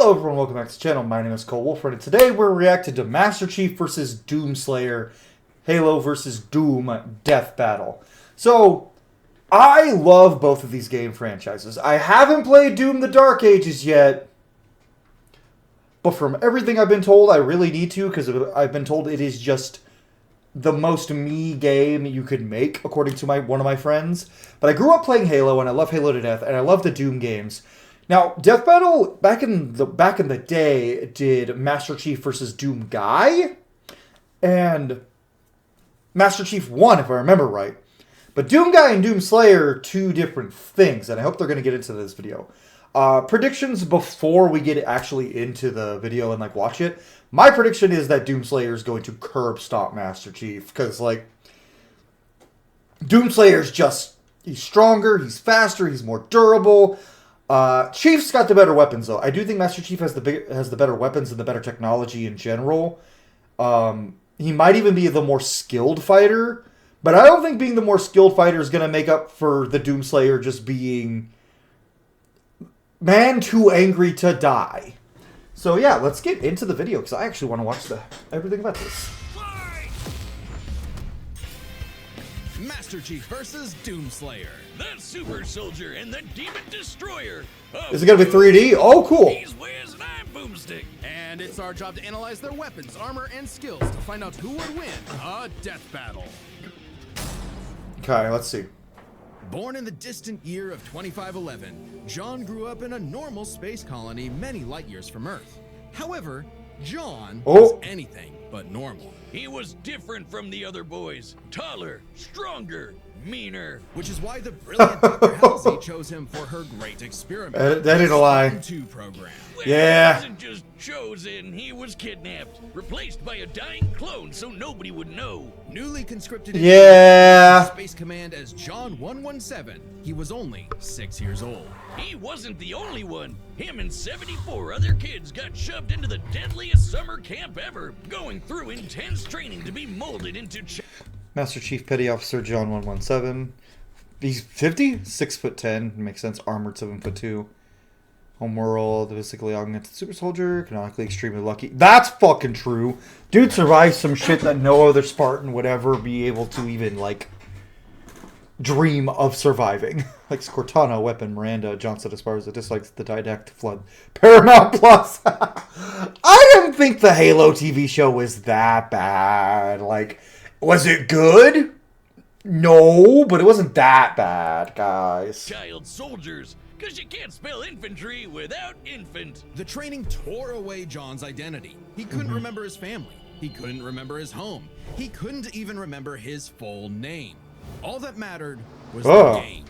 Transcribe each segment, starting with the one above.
Hello everyone, welcome back to the channel. My name is Cole Wolford, and today we're reacting to Master Chief vs. Doomslayer, Halo vs. Doom Death Battle. So, I love both of these game franchises. I haven't played Doom the Dark Ages yet, but from everything I've been told, I really need to, because I've been told it is just the most me game you could make, according to one of my friends. But I grew up playing Halo, and I love Halo to death, and I love the Doom games. Now, Death Battle, back in the day, did Master Chief versus Doom Guy, and Master Chief won, if I remember right. But Doom Guy and Doom Slayer are two different things, and I hope they're going to get into this video. Predictions before we get actually into the video and, watch it. My prediction is that Doom Slayer is going to curb stomp Master Chief, because, Doom Slayer's just, he's stronger, he's faster, he's more durable. Chief's got the better weapons, though. I do think Master Chief has the better weapons and the better technology in general. He might even be the more skilled fighter, but I don't think being the more skilled fighter is going to make up for the Doomslayer just being man too angry to die. So yeah, let's get into the video, because I actually want to watch everything about this. Master Chief versus Doomslayer. The Super Soldier and the Demon Destroyer. Is it going to be 3D? Oh, cool. He's Wiz and I'm Boomstick. And it's our job to analyze their weapons, armor, and skills to find out who would win a death battle. Okay, let's see. Born in the distant year of 2511, John grew up in a normal space colony many light years from Earth. However, John was anything but normal. He was different from the other boys. Taller, stronger, meaner. Which is why the brilliant Dr. Halsey chose him for her great experiment. That ain't a lie. The Spartan II program. Well, Yeah. He wasn't just chosen, he was kidnapped. Replaced by a dying clone so nobody would know. Newly conscripted Yeah. into Space Command as John 117, he was only 6 years old. He wasn't the only one. Him and 74 other kids got shoved into the deadliest summer camp ever, going through intense training to be molded into Master Chief Petty Officer John 117. He's 50? 6'10". Makes sense. Armored 7'2". Homeworld, physically augmented super soldier, canonically extremely lucky. That's fucking true. Dude survived some shit that no other Spartan would ever be able to even, dream of surviving. Like Cortana, Weapon, Miranda, Johnson Esparza dislikes the didactic flood. Paramount Plus. I didn't think the Halo TV show was that bad. Was it good? No, but it wasn't that bad, guys. child soldiers. Cause you can't spell infantry without infant. The training tore away John's identity. He couldn't remember his family. He couldn't remember his home. He couldn't even remember his full name. All that mattered was the game,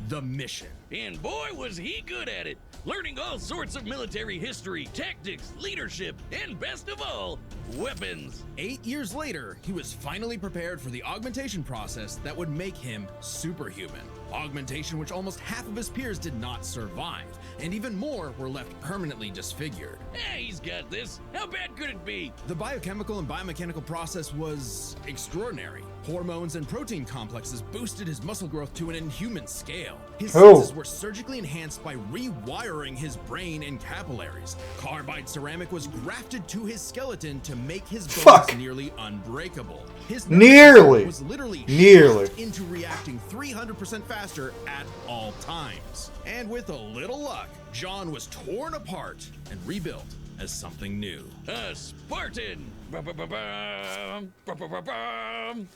the mission. And boy, was he good at it. Learning all sorts of military history, tactics, leadership, and best of all, weapons. 8 years later, he was finally prepared for the augmentation process that would make him superhuman. Augmentation which almost half of his peers did not survive, and even more were left permanently disfigured. Hey, he's got this. How bad could it be? The biochemical and biomechanical process was extraordinary. Hormones and protein complexes boosted his muscle growth to an inhuman scale. His senses were surgically enhanced by rewiring his brain and capillaries. Carbide ceramic was grafted to his skeleton to make his bones nearly unbreakable. His nervous was literally shocked into reacting 300% faster at all times. And with a little luck, John was torn apart and rebuilt as something new. A Spartan. Ba-ba-ba-bum, ba-ba-ba-bum.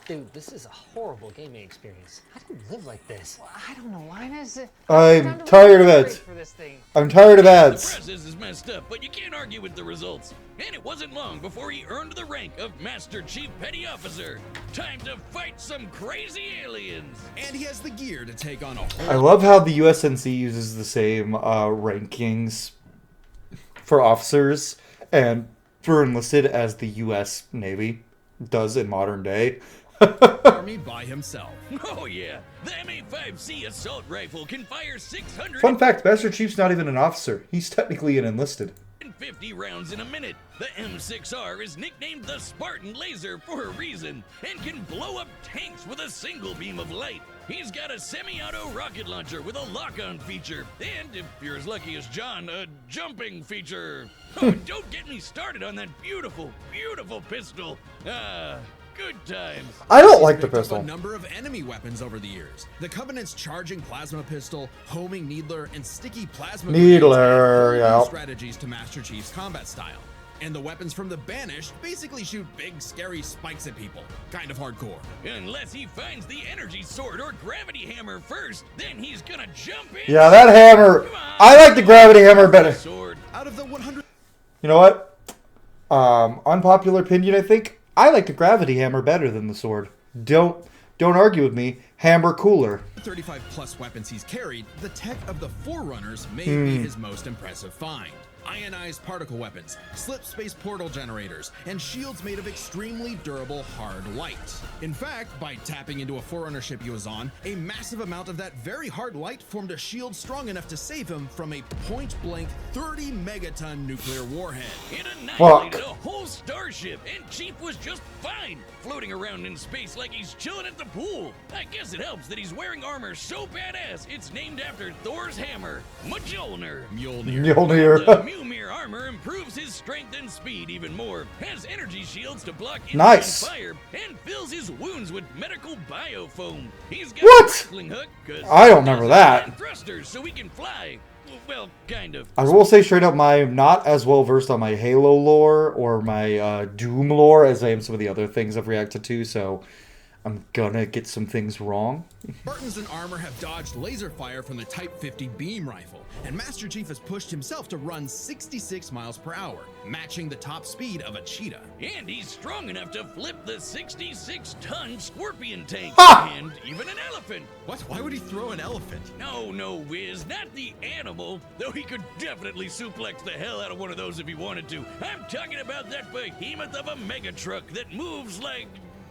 Dude, this is a horrible gaming experience. How do you live like this? Well, I don't know, Linus. I'm tired of ads. For this thing. I'm tired of The ads. process is messed up, but you can't argue with the results. And it wasn't long before he earned the rank of Master Chief Petty Officer. Time to fight some crazy aliens. And he has the gear to take on a whole. I love how the USNC uses the same rankings for officers and for enlisted as the US Navy does in modern day. army by himself. Oh yeah, the M85C assault rifle can fire 600 Fun fact, Master Chief's not even an officer. He's technically an enlisted. 50 rounds in a minute. The M6R is nicknamed the Spartan Laser for a reason and can blow up tanks with a single beam of light. He's got a semi-auto rocket launcher with a lock-on feature, and if you're as lucky as John, a jumping feature. Oh, and don't get me started on that beautiful, beautiful pistol. Good times. I don't like the Picked up pistol. a number of enemy weapons over the years. The Covenant's charging plasma pistol, homing needler, and sticky plasma Needler, grenades add yeah. new strategies to Master Chief's combat style. And the weapons from the Banished basically shoot big, scary spikes at people. Kind of hardcore. Unless he finds the energy sword or gravity hammer first, then he's gonna jump in. Yeah, that hammer. I like the gravity hammer better. Sword. Out of the 100 You know what? Unpopular opinion, I think. I like the gravity hammer better than the sword. Don't argue with me. Hammer cooler. 35 plus weapons he's carried, the tech of the Forerunners may be his most impressive find. Ionized particle weapons, slip space portal generators, and shields made of extremely durable hard light. In fact, by tapping into a Forerunner ship he was on, a massive amount of that very hard light formed a shield strong enough to save him from a point-blank 30 megaton nuclear warhead. It annihilated Fuck. a whole starship, and Chief was just fine, floating around in space like he's chilling at the pool. I guess it helps that he's wearing armor so badass it's named after Thor's hammer, Mjolnir. Mjolnir. Mjolnir. The Mjolnir armor improves his strength and speed even more, has energy shields to block Nice. fire, and fills his wounds with medical biofoam. He's got What? a grappling hook, 'cause I don't remember he that. and thrusters so he can fly. Well, kind of. I will say straight up, I'm not as well versed on my Halo lore or my Doom lore as I am some of the other things I've reacted to, so I'm gonna get some things wrong. Spartans in armor have dodged laser fire from the Type 50 beam rifle, and Master Chief has pushed himself to run 66 miles per hour, matching the top speed of a cheetah. And he's strong enough to flip the 66-ton Scorpion tank. Ha! And even an elephant. What? Why would he throw an elephant? No, Wiz, not the animal. Though he could definitely suplex the hell out of one of those if he wanted to. I'm talking about that behemoth of a mega truck that moves like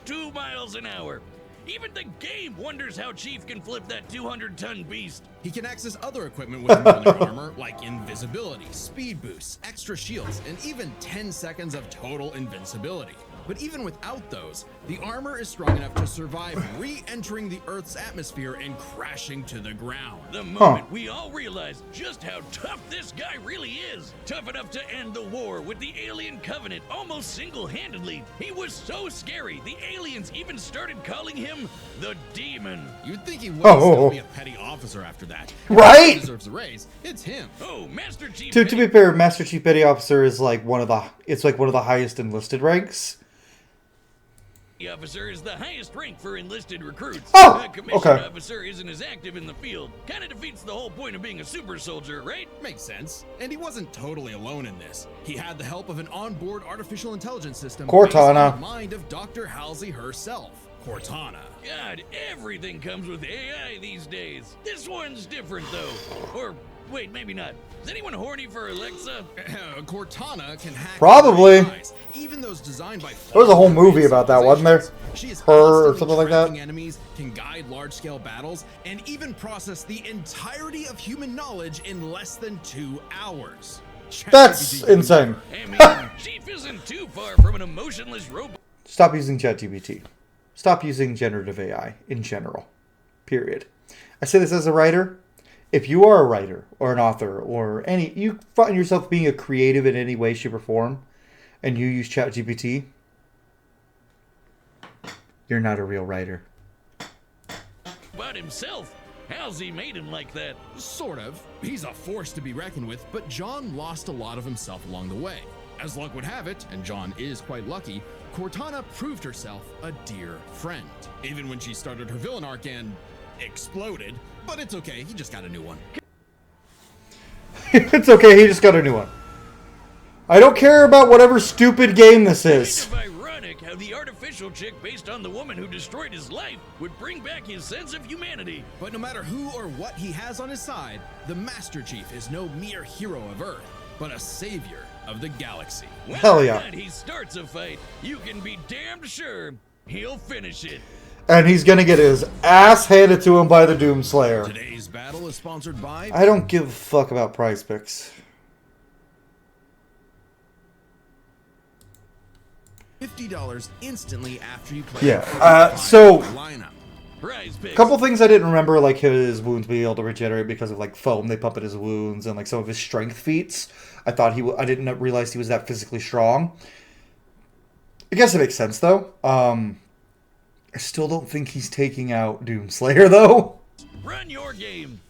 2 miles an hour. Even the game wonders how Chief can flip that 200-ton beast. He can access other equipment with Mjolnir armor, like invisibility, speed boosts, extra shields, and even 10 seconds of total invincibility. But even without those, the armor is strong enough to survive re-entering the Earth's atmosphere and crashing to the ground. The moment we all realized just how tough this guy really is. Tough enough to end the war with the alien covenant almost single-handedly. He was so scary, the aliens even started calling him the Demon. You'd think he wouldn't still be a petty officer after that. Right? He deserves a raise. It's him. Oh, Master Chief. To be fair, Master Chief Petty Officer is like one of the highest enlisted ranks. Officer is the highest rank for enlisted recruits. Oh, A commissioned okay. officer isn't as active in the field. Kind of defeats the whole point of being a super soldier, right? Makes sense. And he wasn't totally alone in this. He had the help of an onboard artificial intelligence system based on Cortana. the mind of Dr. Halsey herself, Cortana. God, everything comes with AI these days. This one's different, though. Or, wait, maybe not. Is anyone horny for Alexa? Cortana can hack Probably. eyes, even those designed by. There was a whole movie about that, wasn't there? She is Her or constantly something like that? tracking enemies, can guide large-scale battles, and even process the entirety of human knowledge in less than 2 hours. That's ChatGPT. insane. I mean, Chief isn't too far from an emotionless robot. Stop using ChatGPT. Stop using generative AI in general. Period. I say this as a writer. If you are a writer or an author or you find yourself being a creative in any way, shape, or form, and you use ChatGPT, you're not a real writer. About himself. Halsey made him like that. Sort of. He's a force to be reckoned with, but John lost a lot of himself along the way. As luck would have it, and John is quite lucky, Cortana proved herself a dear friend. Even when she started her villain arc and exploded. But it's okay, he just got a new one. It's okay, he just got a new one. I don't care about whatever stupid game this is. Kind of ironic how the artificial chick based on the woman who destroyed his life would bring back his sense of humanity. But no matter who or what he has on his side, the Master Chief is no mere hero of Earth, but a savior of the galaxy. Hell yeah. When he starts a fight, you can be damned sure he'll finish it. And he's gonna get his ass handed to him by the Doomslayer. Today's battle is sponsored by... I don't give a fuck about prize picks. $50 instantly after you play. Yeah. So Lineup. Prize a picks. couple things I didn't remember, like his wounds being able to regenerate because of like foam they pump at his wounds, and like some of his strength feats. I thought I didn't realize he was that physically strong. I guess it makes sense though. I still don't think he's taking out Doomslayer though. Run your game.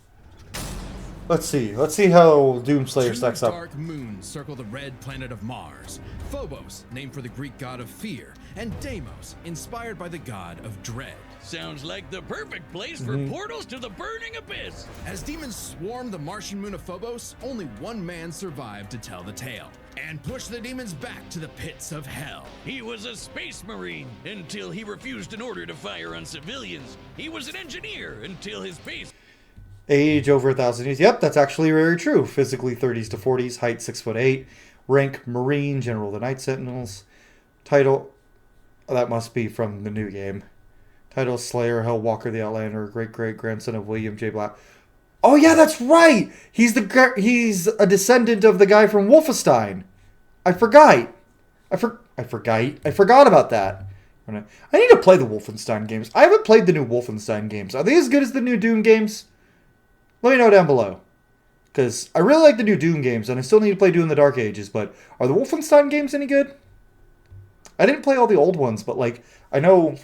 Let's see how Doomslayer Two stacks up. dark moons circle the red planet of Mars. Phobos, named for the Greek god of fear, and Deimos, inspired by the god of dread. Sounds like the perfect place for portals to the burning abyss. As demons swarm the Martian moon of Phobos, only one man survived to tell the tale and push the demons back to the pits of hell. He was a space marine until he refused an order to fire on civilians. He was an engineer until his base. Age over 1,000 years. Yep, that's actually very true. Physically 30s to 40s. Height 6'8". Rank Marine, General of the Night Sentinels. Title, that must be from the new game. Title, Slayer, Hellwalker the Outlander, great-great-grandson of William J. Black. Oh yeah, that's right! He's a descendant of the guy from Wolfenstein. I forgot about that. I need to play the Wolfenstein games. I haven't played the new Wolfenstein games. Are they as good as the new Doom games? Let me know down below. Because I really like the new Doom games, and I still need to play Doom in the Dark Ages, but are the Wolfenstein games any good? I didn't play all the old ones, but like, I know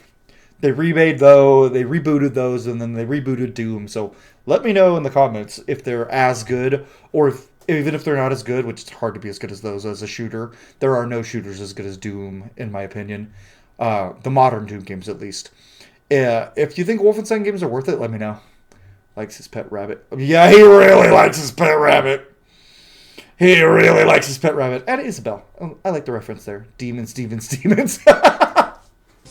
they rebooted those, and then they rebooted Doom, so let me know in the comments if they're as good, or even if they're not as good, which it's hard to be as good as those as a shooter. There are no shooters as good as Doom, in my opinion. The modern Doom games, at least. If you think Wolfenstein games are worth it, let me know. Likes his pet rabbit. Yeah, he really likes his pet rabbit. He really likes his pet rabbit. And Isabel. Oh, I like the reference there. Demons, demons, demons.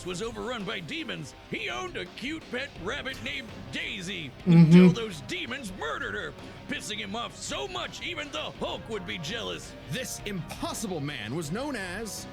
Was overrun by demons. He owned a cute pet rabbit named Daisy until those demons murdered her, pissing him off so much even the Hulk would be jealous. This impossible man was known as,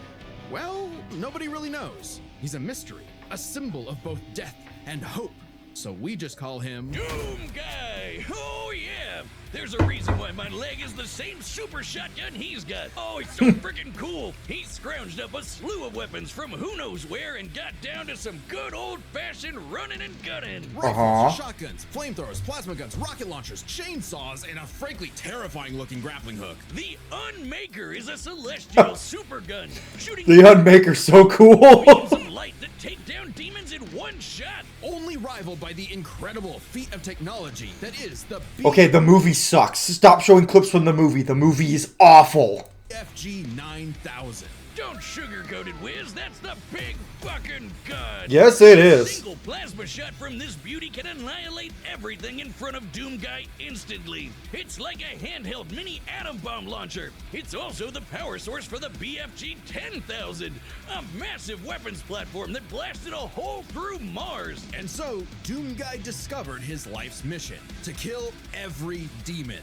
well, nobody really knows. He's a mystery, a symbol of both death and hope. So we just call him Doom Guy. Oh yeah. There's a reason why my leg is the same super shotgun he's got. Oh, it's so freaking cool. He scrounged up a slew of weapons from who knows where and got down to some good old-fashioned running and gunning. rifles, shotguns, flamethrowers, plasma guns, rocket launchers, chainsaws, and a frankly terrifying-looking grappling hook. The Unmaker is a celestial super gun, shooting The Unmaker's so cool. beams of light that take down demons in one shot. Only rivaled by the incredible feat of technology that is the Okay, the movie sucks. Stop showing clips from the movie. The movie is awful. BFG 9000. Don't sugarcoat it, Wiz. That's the big fucking gun. Yes, it A is. single plasma shot from this beauty can annihilate everything in front of Doom Guy instantly. It's like a handheld mini atom bomb launcher. It's also the power source for the BFG 10,000, a massive weapons platform that blasted a hole through Mars. And so, Doom Guy discovered his life's mission, to kill every demon.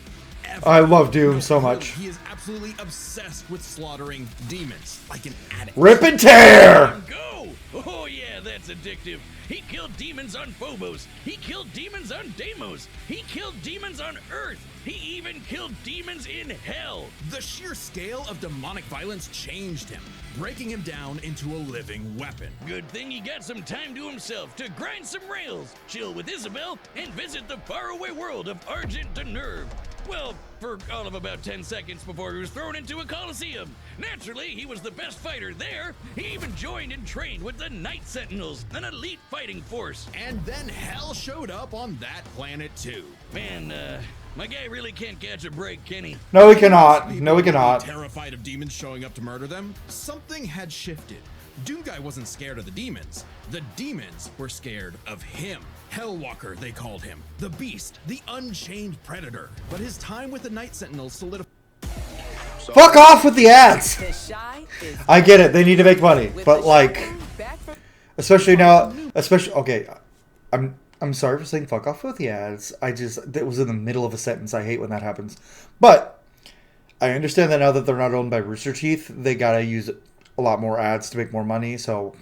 I love Doom so much. He is absolutely obsessed with slaughtering demons, like an addict. Rip and tear! Go! Oh yeah, that's addictive. He killed demons on Phobos. He killed demons on Deimos. He killed demons on Earth. He even killed demons in hell. The sheer scale of demonic violence changed him, breaking him down into a living weapon. Good thing he got some time to himself to grind some rails, chill with Isabel, and visit the faraway world of Argent de Nerve. Well, for all of about 10 seconds before he was thrown into a coliseum. Naturally, he was the best fighter there. He even joined and trained with the Night Sentinels, an elite fighting force. And then hell showed up on that planet too. Man, my guy really can't catch a break, can he? No, he cannot. No, he cannot. Terrified of demons showing up to murder them, something had shifted. Doom Guy wasn't scared of the demons. The demons were scared of him. Hellwalker, they called him. The Beast, the Unchained Predator. But his time with the Night Sentinels solidified. Fuck off with the ads! The Shy is I get it, they need to make money, with but the like, shotgun back from especially now, okay, I'm sorry for saying fuck off with the ads. That was in the middle of a sentence. I hate when that happens. But I understand that now that they're not owned by Rooster Teeth, they gotta use a lot more ads to make more money, so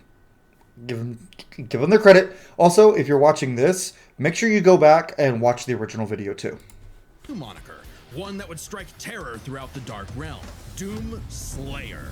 give them their credit. Also, if you're watching this, make sure you go back and watch the original video too. Moniker, one that would strike terror throughout the Dark Realm. Doom Slayer.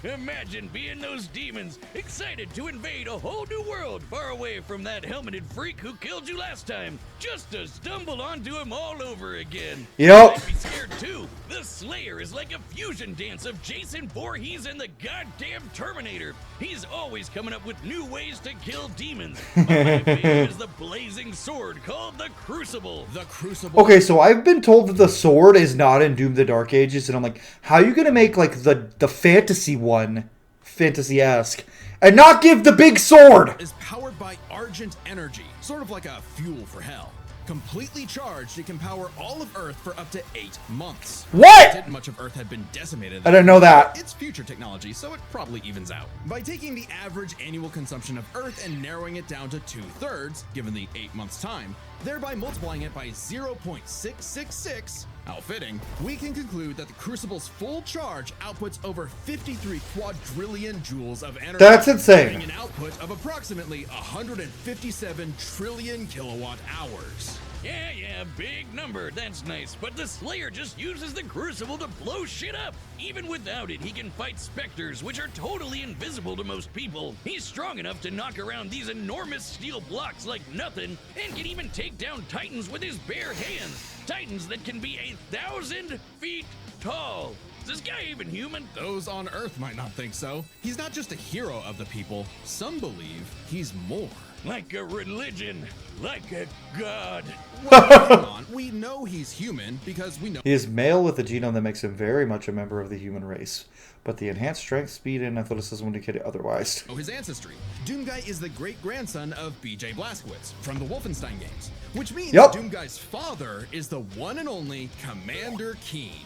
Imagine being those demons, excited to invade a whole new world far away from that helmeted freak who killed you last time, just to stumble onto him all over again. Yep. I'd be scared too. The Slayer is like a fusion dance of Jason Voorhees and the goddamn Terminator. He's always coming up with new ways to kill demons. But my favorite is the blazing sword called the Crucible. The Crucible. Okay, so I've been told that the sword is not in Doom the Dark Ages, and I'm like, how are you gonna make like the fantasy one fantasy-esque and not give the big sword? Is powered by Argent Energy, sort of like a fuel for hell. Completely charged, it can power all of Earth for up to 8 months. What? Granted, much of Earth had been decimated. I didn't know that. It's future technology, so it probably evens out. By taking the average annual consumption of Earth and narrowing it down to 2/3, given the 8 months time, thereby multiplying it by 0.666, how fitting, we can conclude that the Crucible's full charge outputs over 53 quadrillion joules of energy. That's insane. Giving an output of approximately 157 trillion kilowatt hours. Yeah, big number. That's nice. But the Slayer just uses the Crucible to blow shit up. Even without it, he can fight specters, which are totally invisible to most people. He's strong enough to knock around these enormous steel blocks like nothing, and can even take down titans with his bare hands. Titans that can be 1,000 feet tall. Is this guy even human? Those on Earth might not think so. He's not just a hero of the people. Some believe he's more. Like a religion. Like a god. Well, hang on. We know he's human because we know He is male with a genome that makes him very much a member of the human race, but the enhanced strength, speed, and athleticism indicate otherwise. his ancestry. Doomguy is the great-grandson of B.J. Blazkowicz from the Wolfenstein games, which means Yep. Doomguy's father is the one and only Commander Keen.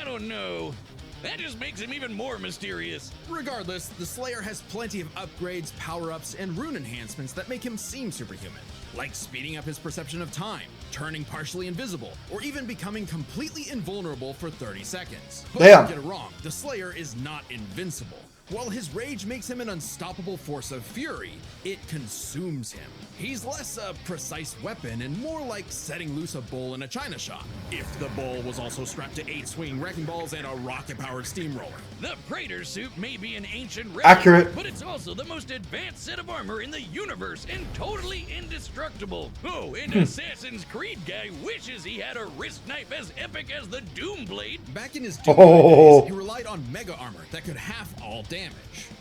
I don't know. That just makes him even more mysterious. Regardless, the Slayer has plenty of upgrades, power-ups, and rune enhancements that make him seem superhuman, like speeding up his perception of time, turning partially invisible, or even becoming completely invulnerable for 30 seconds. But Damn. don't get it wrong, the Slayer is not invincible. While his rage makes him an unstoppable force of fury, it consumes him. He's less a precise weapon and more like setting loose a bull in a china shop, if the bull was also strapped to 8 swinging wrecking balls and a rocket-powered steamroller. The Praetor suit may be an ancient relic, Accurate. but it's also the most advanced set of armor in the universe and totally indestructible. Oh, and Assassin's Creed guy wishes he had a wrist knife as epic as the Doom Blade. Back in his Doom Oh. days, he relied on mega armor that could half all damage.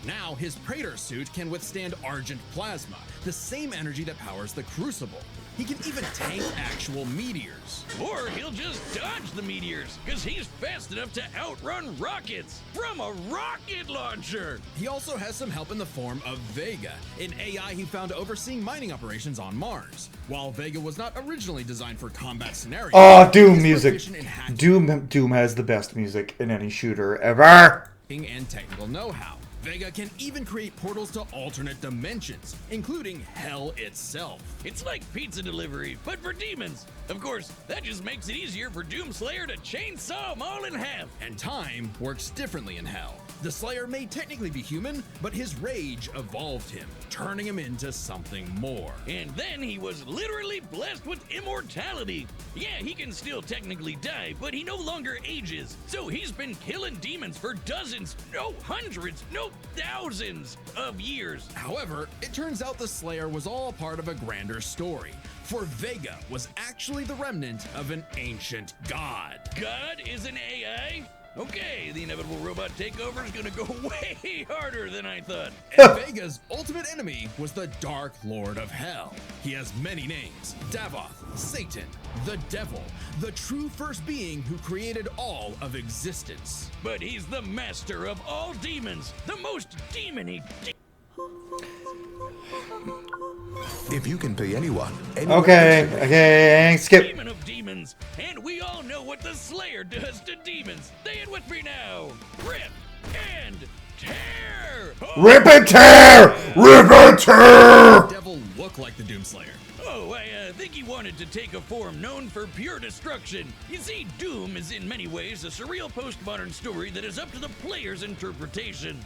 Now, his Praetor suit can withstand Argent Plasma, the same energy that powers the Crucible. He can even tank actual meteors. Or he'll just dodge the meteors, because he's fast enough to outrun rockets from a rocket launcher. He also has some help in the form of Vega, an AI he found overseeing mining operations on Mars. While Vega was not originally designed for combat scenarios, Oh, Doom he's music. proficient in hacking Doom has the best music in any shooter ever. and technical know-how. Vega can even create portals to alternate dimensions, including hell itself. It's like pizza delivery, but for demons. Of course, that just makes it easier for Doomslayer to chainsaw them all in half. And time works differently in hell. The Slayer may technically be human, but his rage evolved him, turning him into something more. And then he was literally blessed with immortality. Yeah, he can still technically die, but he no longer ages. So he's been killing demons for dozens, no hundreds, no thousands of years. However, it turns out the Slayer was all part of a grander story, for Vega was actually the remnant of an ancient god. God is an AI? Okay, the inevitable robot takeover is gonna go way harder than I thought. And Vega's ultimate enemy was the Dark Lord of Hell. He has many names: Davoth, Satan, the Devil, the true first being who created all of existence. But he's the master of all demons, the most demony. If you can pay anyone, Okay, skip. Demon of demons, and we all know what the Slayer does to demons. Say it with me now. Rip and tear. Rip and tear! Rip and tear! Devil look like the Doomslayer. Oh, I think he wanted to take a form known for pure destruction. You see, Doom is in many ways a surreal postmodern story that is up to the player's interpretation.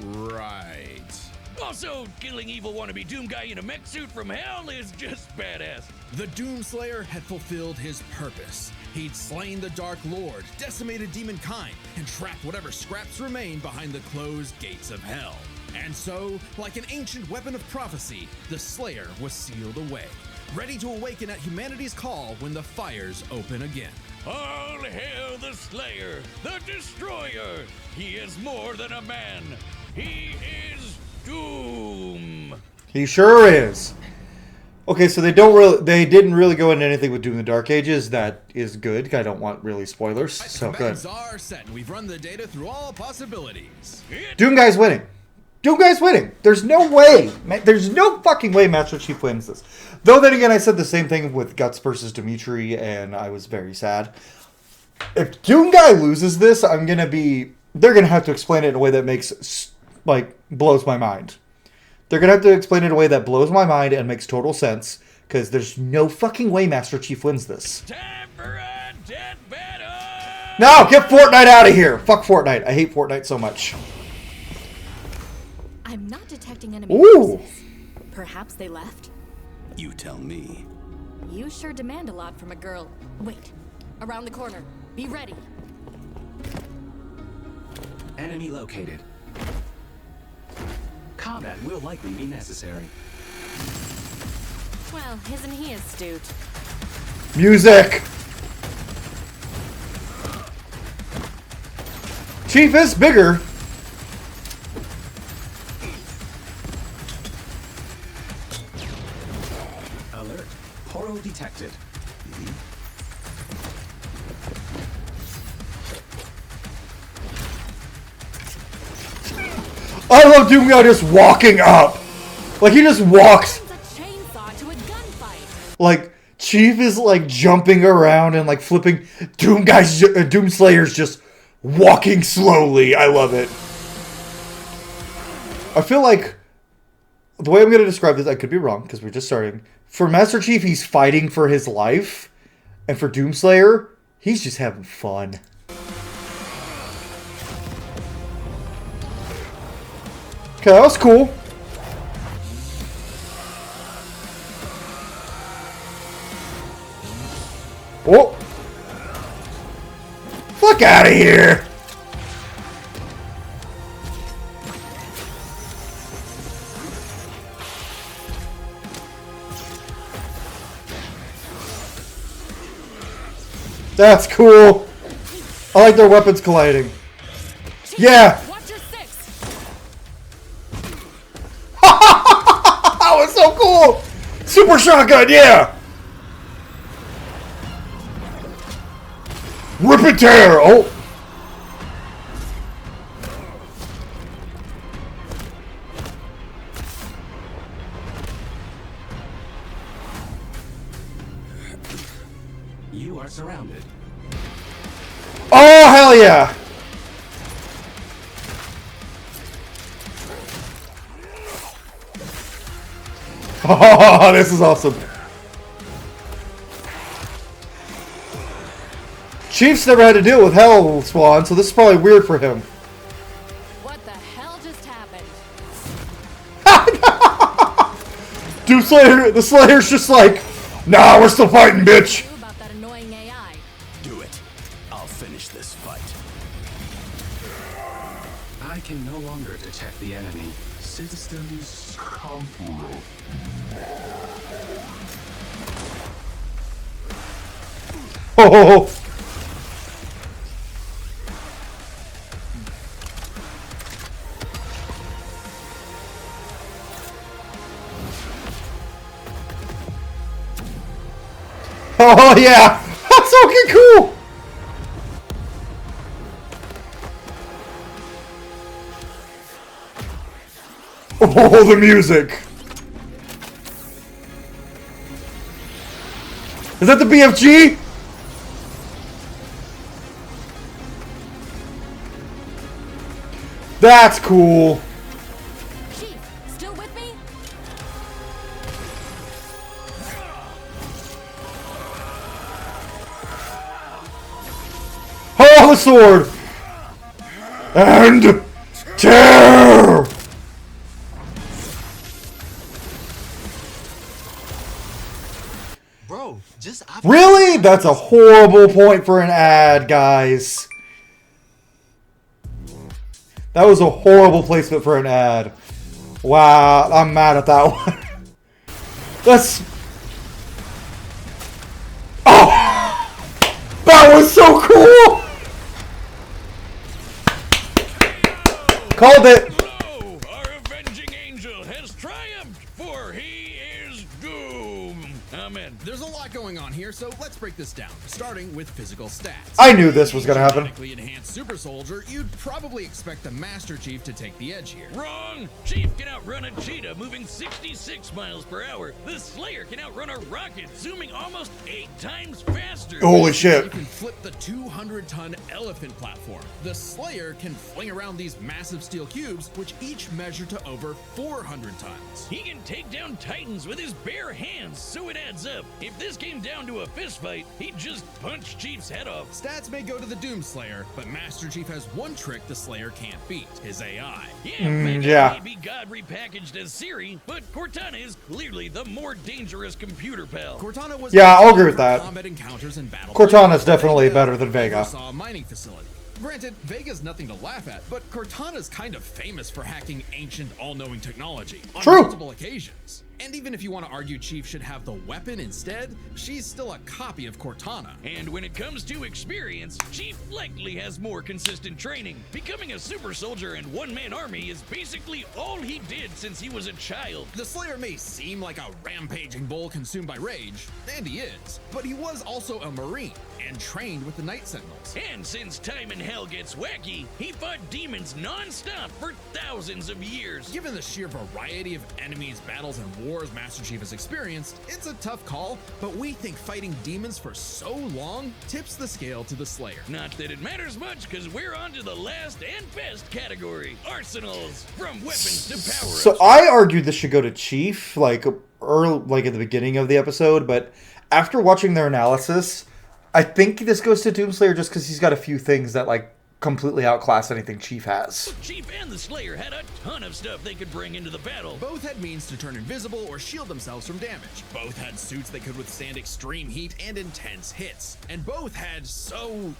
Right. Also, killing evil wannabe Doom guy in a mech suit from hell is just badass. The Doomslayer had fulfilled his purpose. He'd slain the Dark Lord, decimated demonkind, and trapped whatever scraps remained behind the closed gates of hell. And so, like an ancient weapon of prophecy, the Slayer was sealed away, ready to awaken at humanity's call when the fires open again. All hail the Slayer, the Destroyer! He is more than a man. He is Doom! He sure is. Okay, so they didn't really go into anything with Doom the Dark Ages. That is good. I don't want really spoilers. So good. Beds are set, and we've run the data through all possibilities. Doom Guy's winning. Doom Guy's winning. There's no way. There's no fucking way Master Chief wins this. Though then again, I said the same thing with Guts versus Dimitri, and I was very sad. If Doom Guy loses this, they're gonna have to explain it in a way that makes, blows my mind. They're gonna have to explain it in a way that blows my mind and makes total sense, because there's no fucking way Master Chief wins this. Time for a death battle! No, get Fortnite out of here! Fuck Fortnite. I hate Fortnite so much. I'm not detecting enemy Ooh. forces. Perhaps they left? You tell me. You sure demand a lot from a girl. Wait. Around the corner. Be ready. Enemy located. Combat will likely be necessary. Well, isn't he astute? Music! Chief is bigger. Alert. Portal detected. I love Doom Guy just walking up. Like, he just walks. It's a chainsaw to a gunfight. Like, Chief is, jumping around and, flipping. Doomslayer's just walking slowly. I love it. I feel like the way I'm going to describe this, I could be wrong, because we're just starting. For Master Chief, he's fighting for his life. And for Doomslayer, he's just having fun. Okay, that was cool. Oh! Fuck out of here! That's cool. I like their weapons colliding. Yeah! Watch your six. That was so cool! Super shotgun, yeah! Rip and tear! Oh! You are surrounded. Oh, hell yeah! Oh, this is awesome. Chief's never had to deal with Hell Spawn, so this is probably weird for him. What the hell just happened? The Slayer's just like, nah, we're still fighting, bitch. Who about that annoying AI? Do it. I'll finish this fight. I can no longer detect the enemy. Systems complete. Oh. Oh yeah, that's fucking cool. Oh, the music. Is that the BFG? That's cool. Chief, still with me? Oh, the sword! And tear! think that's a horrible point for an ad, guys. That was a horrible placement for an ad. Wow, I'm mad at that one. That's... Oh! That was so cool! Called it! Lo, our avenging angel has triumphed, for he is Doom. Amen. There's a lot going on here, so let's break this down, starting with physical stats. I knew this was gonna happen. Genetically enhanced super soldier, you'd probably expect the Master Chief to take the edge here. Wrong! Chief can outrun a cheetah moving 66 miles per hour. The Slayer can outrun a rocket zooming almost 8 times faster. Holy shit. You can flip the 200-ton elephant platform. The Slayer can fling around these massive steel cubes, which each measure to over 400 tons. He can take down titans with his bare hands, so it adds up. If this came down to a fistfight, he'd just punch Chief's head off. Stats may go to the Doom Slayer, but Master Chief has one trick the Slayer can't beat: his AI. Yeah, Megan yeah. may be God repackaged as Siri, but Cortana is clearly the more dangerous computer pal. Cortana was Yeah, I'll agree with that. combat encounters and battle. Cortana's definitely better than Vega. Saw a mining facility. Granted, Vega's nothing to laugh at, but Cortana's kind of famous for hacking ancient, all-knowing technology on True. multiple occasions. And even if you want to argue Chief should have the weapon instead, she's still a copy of Cortana. And when it comes to experience, Chief likely has more consistent training. Becoming a super soldier and one-man army is basically all he did since he was a child. The Slayer may seem like a rampaging bull consumed by rage, and he is, but he was also a Marine and trained with the Night Sentinels. And since time in hell gets wacky, he fought demons non-stop for thousands of years. Given the sheer variety of enemies, battles, and wars Master Chief has experienced, it's a tough call, but we think fighting demons for so long tips the scale to the Slayer. Not that it matters much, because we're on to the last and best category: arsenals, from weapons to power-ups. So I argued this should go to Chief, like like at the beginning of the episode, but after watching their analysis, I think this goes to Doomslayer just because he's got a few things that like completely outclass anything Chief has. Chief and the Slayer had a ton of stuff they could bring into the battle. Both had means to turn invisible or shield themselves from damage. Both had suits that could withstand extreme heat and intense hits. And both had so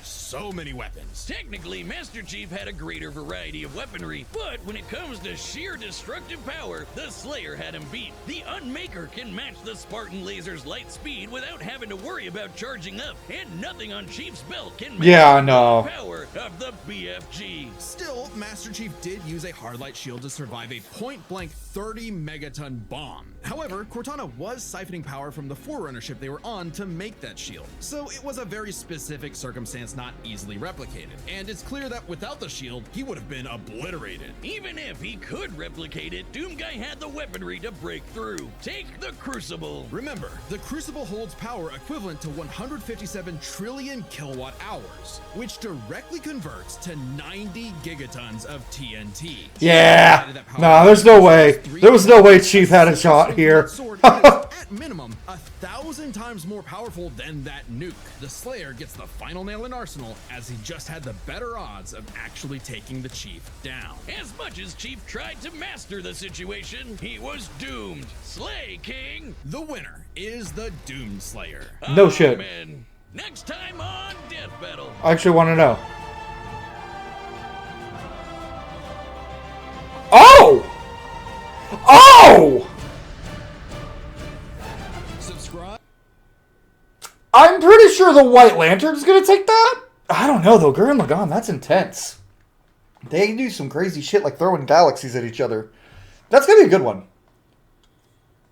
many weapons. Technically, Master Chief had a greater variety of weaponry, but when it comes to sheer destructive power, the Slayer had him beat. The Unmaker can match the Spartan Laser's light speed without having to worry about charging up, and nothing on Chief's belt can match Yeah, no. the power of the BFG. Still, Master Chief did use a hardlight shield to survive a point-blank 30-megaton bomb. However, Cortana was siphoning power from the Forerunner ship they were on to make that shield, so it was a very specific circumstance not easily replicated. And it's clear that without the shield, he would have been obliterated. Even if he could replicate it, Doomguy had the weaponry to break through. Take the Crucible. Remember, the Crucible holds power equivalent to 157 trillion kilowatt hours, which directly converts to 90 gigatons of TNT. Yeah. Nah, there's no way. There was no way Chief had a shot here. Sword is, at minimum, 1,000 times more powerful than that nuke. The Slayer gets the final nail in Arsenal, as he just had the better odds of actually taking the Chief down. As much as Chief tried to master the situation, he was doomed. Slay, King! The winner is the Doom Slayer. No shit. Amen. Next time on Death Battle. I actually want to know. Oh! Oh! Subscribe. I'm pretty sure the White Lantern's gonna take that. I don't know though. Gurren Lagann, that's intense. They do some crazy shit like throwing galaxies at each other. That's gonna be a good one.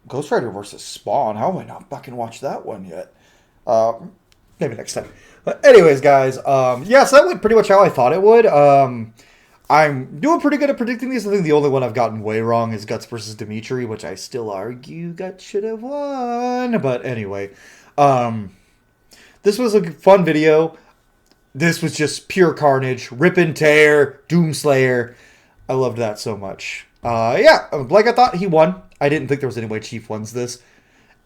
Ghost Rider versus Spawn. How have I not fucking watched that one yet? Maybe next time. But anyways, guys, yes, that went pretty much how I thought it would. I'm doing pretty good at predicting these. I think the only one I've gotten way wrong is Guts versus Dimitri, which I still argue Guts should have won. But anyway, this was a fun video. This was just pure carnage, rip and tear, Doomslayer. I loved that so much. Yeah, like I thought he won. I didn't think there was any way Chief wins this.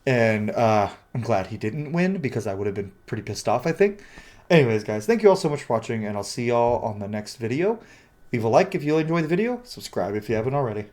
And I'm glad he didn't win because I would have been pretty pissed off, I think. Anyways, guys, thank you all so much for watching, and I'll see y'all on the next video. Leave a like if you enjoyed the video. Subscribe if you haven't already.